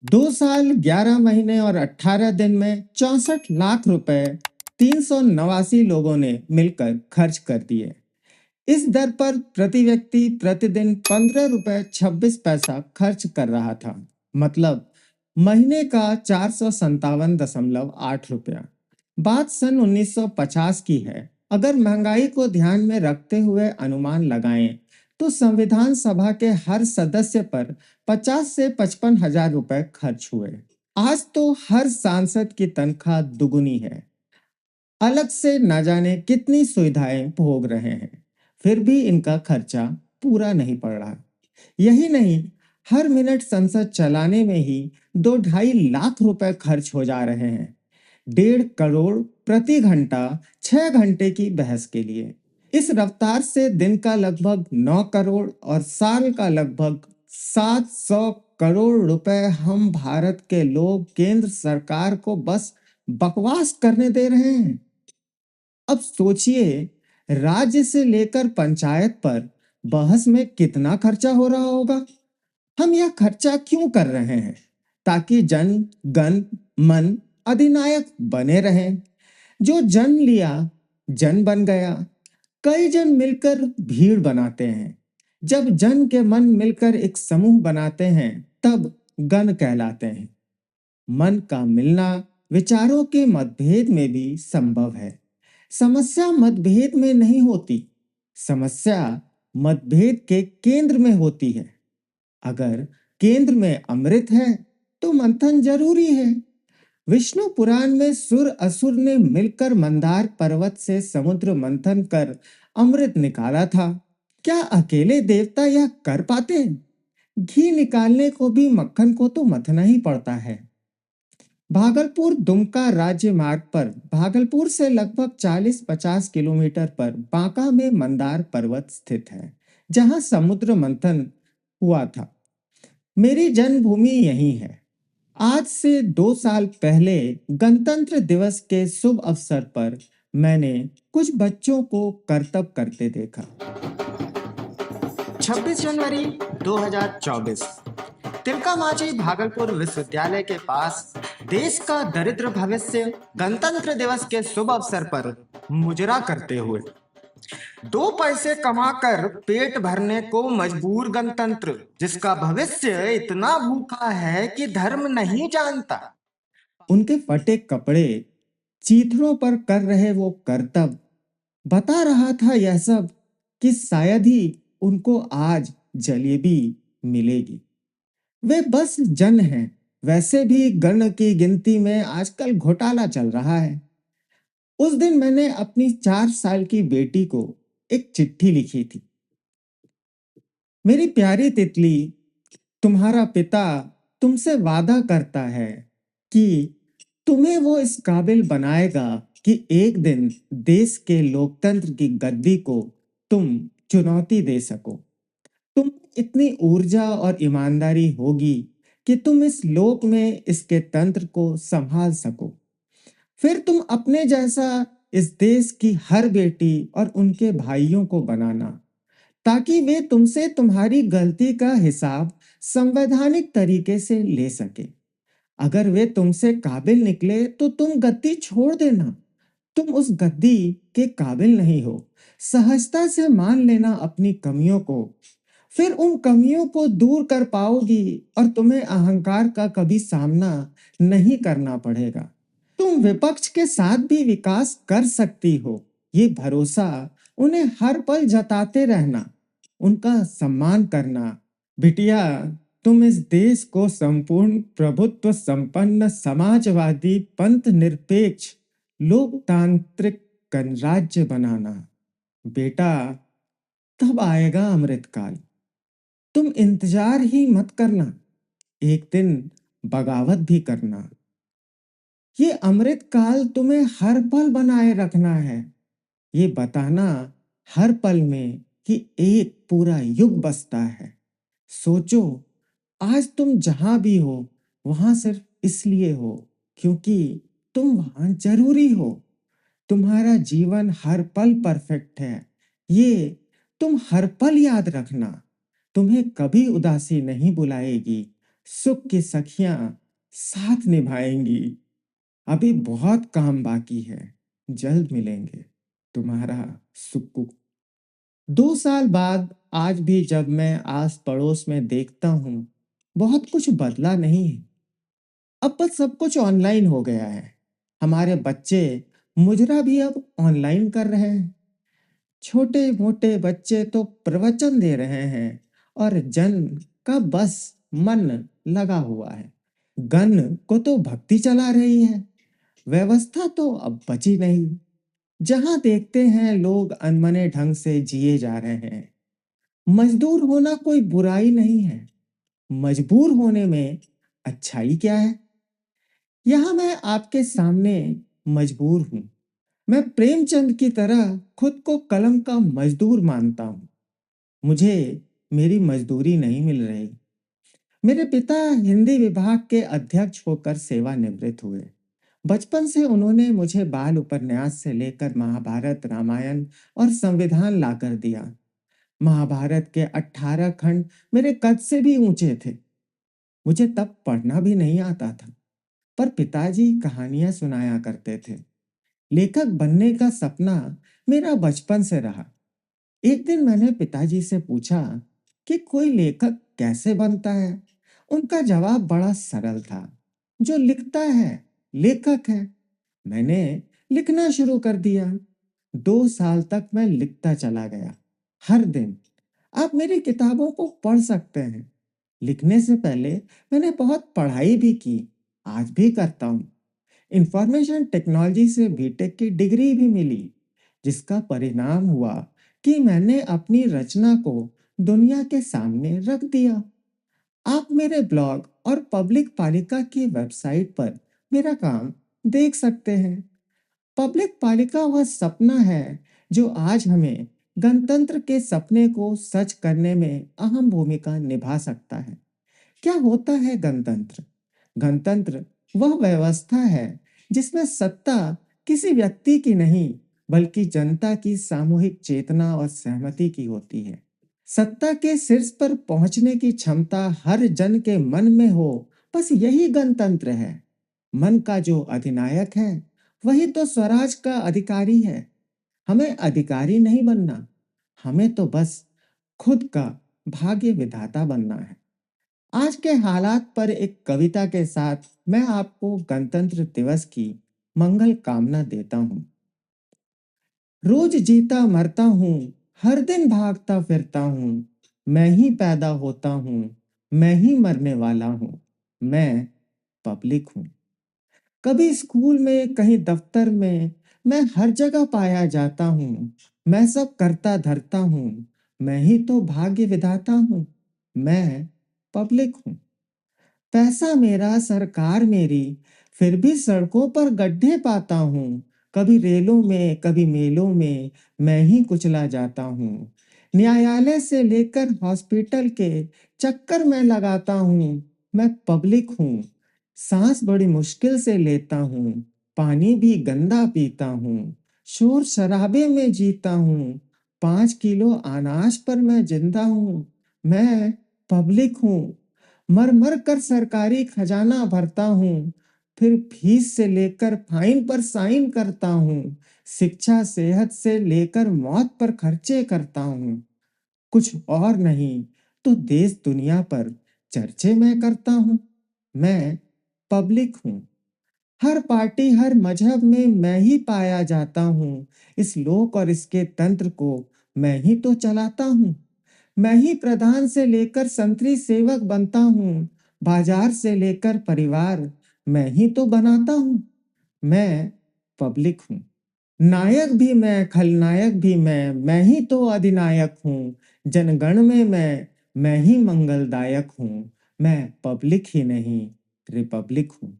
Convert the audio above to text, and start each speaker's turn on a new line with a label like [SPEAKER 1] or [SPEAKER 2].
[SPEAKER 1] 2 साल 11 महीने और 18 दिन में 64 लाख रुपए 389 लोगों ने मिलकर खर्च कर दिए। इस दर पर प्रति व्यक्ति प्रतिदिन 15 रुपए 26 पैसा खर्च कर रहा था। मतलब महीने का 457.8 रुपया। बात सन 1950 की है। अगर महंगाई को ध्यान में रखते हुए अनुमान लगाएं तो संविधान सभा के हर सदस्य पर 50 से 55 हजार रुपए खर्च हुए। आज तो हर सांसद की तनख्वाह दुगुनी है, अलग से न जाने कितनी सुविधाएं भोग रहे हैं, फिर भी इनका खर्चा पूरा नहीं पड़ रहा। यही नहीं, हर मिनट संसद चलाने में ही 2-2.5 लाख रुपए खर्च हो जा रहे हैं। 1.5 करोड़ प्रति घंटा 6 घंटे की बहस के लिए। इस रफ्तार से दिन का लगभग 9 करोड़ और साल का लगभग 700 करोड़ रुपए हम भारत के लोग केंद्र सरकार को बस बकवास करने दे रहे हैं। अब सोचिए, राज्य से लेकर पंचायत पर बहस में कितना खर्चा हो रहा होगा। हम यह खर्चा क्यों कर रहे हैं? ताकि जन गण मन अधिनायक बने रहें। जो जन लिया जन बन गया। कई जन मिलकर भीड़ बनाते हैं। जब जन के मन मिलकर एक समूह बनाते हैं तब गण कहलाते हैं। मन का मिलना विचारों के मतभेद में भी संभव है। समस्या मतभेद में नहीं होती, समस्या मतभेद के केंद्र में होती है। अगर केंद्र में अमृत है तो मंथन जरूरी है। विष्णु पुराण में सुर असुर ने मिलकर मंदार पर्वत से समुद्र मंथन कर अमृत निकाला था। क्या अकेले देवता यह कर पाते हैं? घी निकालने को भी मक्खन को तो मथना ही पड़ता है। भागलपुर दुमका राज्य मार्ग पर भागलपुर से लगभग 40-50 किलोमीटर पर बांका में मंदार पर्वत स्थित है, जहां समुद्र मंथन हुआ था। मेरी जन्मभूमि यही है। आज से 2 साल पहले गणतंत्र दिवस के शुभ अवसर पर मैंने कुछ बच्चों को करतब करते देखा। 26 जनवरी 2024। तिलका मांझी भागलपुर विश्वविद्यालय के पास देश का दरिद्र भविष्य गणतंत्र दिवस के शुभ अवसर पर मुजरा करते हुए 2 पैसे कमाकर पेट भरने को मजबूर गणतंत्र, जिसका भविष्य इतना भूखा है कि धर्म नहीं जानता। उनके फटे कपड़े चीथड़ों पर कर रहे वो करतब बता रहा था यह सब कि शायद ही उनको आज जलेबी मिलेगी। वे बस जन हैं। वैसे भी गण की गिनती में आजकल घोटाला चल रहा है। उस दिन मैंने अपनी 4 साल की बेटी को एक चिट्ठी लिखी थी। मेरी प्यारी तितली, तुम्हारा पिता तुमसे वादा करता है कि तुम्हें वो इस काबिल बनाएगा कि एक दिन देश के लोकतंत्र की गद्दी को तुम चुनौती दे सको। तुम इतनी ऊर्जा और ईमानदारी होगी कि तुम इस लोक में इसके तंत्र को संभाल सको। फिर तुम अपने जैसा इस देश की हर बेटी और उनके भाइयों को बनाना, ताकि वे तुमसे तुम्हारी गलती का हिसाब संवैधानिक तरीके से ले सके। अगर वे तुमसे काबिल निकले तो तुम गद्दी छोड़ देना। तुम उस गद्दी के काबिल नहीं हो। सहजता से मान लेना अपनी कमियों को। फिर उन कमियों को दूर कर पाओगी और तुम्हें अहंकार का कभी सामना नहीं करना पड़ेगा। तुम विपक्ष के साथ भी विकास कर सकती हो, ये भरोसा उन्हें हर पल जताते रहना, उनका सम्मान करना। बिटिया, तुम इस देश को संपूर्ण प्रभुत्व संपन्न समाजवादी पंथ निरपेक्ष लोकतांत्रिक गणराज्य बनाना। बेटा, तब आएगा अमृतकाल। तुम इंतजार ही मत करना, एक दिन बगावत भी करना। ये अमृतकाल तुम्हें हर पल बनाए रखना है, ये बताना हर पल में कि एक पूरा युग बसता है। सोचो, आज तुम जहां भी हो वहां सिर्फ इसलिए हो क्योंकि तुम वहां जरूरी हो। तुम्हारा जीवन हर पल परफेक्ट है, ये तुम हर पल याद रखना। तुम्हें कभी उदासी नहीं बुलाएगी, सुख की सखियां साथ निभाएंगी। अभी बहुत काम बाकी है, जल्द मिलेंगे तुम्हारा सुक्कू। 2 साल बाद आज भी जब मैं आस पड़ोस में देखता हूँ, बहुत कुछ बदला नहीं है। अब बस सब कुछ ऑनलाइन हो गया है। हमारे बच्चे मुजरा भी अब ऑनलाइन कर रहे हैं। छोटे मोटे बच्चे तो प्रवचन दे रहे हैं और जन का बस मन लगा हुआ है। गन को तो भक्ति चला रही है। व्यवस्था तो अब बची नहीं। जहां देखते हैं लोग अनमने ढंग से जिए जा रहे हैं। मजदूर होना कोई बुराई नहीं है। मजबूर होने में अच्छाई क्या है? यहाँ मैं आपके सामने मजबूर हूँ। मैं प्रेमचंद की तरह खुद को कलम का मजदूर मानता हूँ। मुझे मेरी मजदूरी नहीं मिल रही। मेरे पिता हिंदी विभाग के अध्यक्ष होकर सेवानिवृत्त हुए। बचपन से उन्होंने मुझे बाल उपन्यास से लेकर महाभारत, रामायण और संविधान लाकर दिया। महाभारत के 18 खंड मेरे कद से भी ऊंचे थे। मुझे तब पढ़ना भी नहीं आता था, पर पिताजी कहानियां सुनाया करते थे। लेखक बनने का सपना मेरा बचपन से रहा। एक दिन मैंने पिताजी से पूछा कि कोई लेखक कैसे बनता है। उनका जवाब बड़ा सरल था, जो लिखता है लेखक है। मैंने लिखना शुरू कर दिया। 2 साल तक मैं लिखता चला गया, हर दिन। आप मेरी किताबों को पढ़ सकते हैं। लिखने से पहले मैंने बहुत पढ़ाई भी की, आज भी करता हूँ। इंफॉर्मेशन टेक्नोलॉजी से बीटेक की डिग्री भी मिली, जिसका परिणाम हुआ कि मैंने अपनी रचना को दुनिया के सामने रख दिया। आप मेरे ब्लॉग और पब्लिक पालिका की वेबसाइट पर मेरा काम देख सकते हैं। पब्लिक पालिका वह सपना है जो आज हमें गणतंत्र के सपने को सच करने में अहम भूमिका निभा सकता है। क्या होता है गणतंत्र? गणतंत्र वह व्यवस्था है जिसमें सत्ता किसी व्यक्ति की नहीं, बल्कि जनता की सामूहिक चेतना और सहमति की होती है। सत्ता के शीर्ष पर पहुंचने की क्षमता हर जन के मन में हो, बस यही गणतंत्र है। मन का जो अधिनायक है, वही तो स्वराज का अधिकारी है। हमें अधिकारी नहीं बनना, हमें तो बस खुद का भाग्य विधाता बनना है। आज के हालात पर एक कविता के साथ मैं आपको गणतंत्र दिवस की मंगल कामना देता हूँ। रोज जीता मरता हूँ, हर दिन भागता फिरता हूँ। मैं ही पैदा होता हूँ, मैं ही मरने वाला हूँ। मैं पब्लिक हूँ। कभी स्कूल में, कहीं दफ्तर में, मैं हर जगह पाया जाता हूँ। मैं सब करता धरता हूँ, मैं ही तो भाग्य विधाता हूँ। मैं पब्लिक हूँ। पैसा मेरा, सरकार मेरी, फिर भी सड़कों पर गड्ढे पाता हूँ। कभी रेलों में, कभी मेलों में, मैं ही कुचला जाता हूँ। न्यायालय से लेकर हॉस्पिटल के चक्कर में लगाता हूँ। मैं पब्लिक हूँ। सांस बड़ी मुश्किल से लेता हूँ, पानी भी गंदा पीता हूँ। शोर शराबे में जीता हूँ, 5 किलो अनाज पर मैं जिंदा हूँ। मैं पब्लिक हूँ। मर मर कर सरकारी खजाना भरता हूँ, फिर फीस से लेकर फाइन पर साइन करता हूँ। शिक्षा सेहत से लेकर मौत पर खर्चे करता हूँ। कुछ और नहीं तो देश दुनिया पर चर्चे मैं करता हूँ। मैं पब्लिक हूँ। हर पार्टी, हर मजहब में मैं ही पाया जाता हूँ। इस लोक और इसके तंत्र को मैं ही तो चलाता हूँ। मैं ही प्रधान से लेकर संतरी सेवक बनता हूँ। बाजार से लेकर परिवार मैं ही तो बनाता हूँ। मैं पब्लिक हूँ। नायक भी मैं, खलनायक भी मैं ही तो अधिनायक हूँ। जनगण में मैं ही मंगलदायक हूँ। मैं पब्लिक ही नहीं, रिपब्लिक हूँ।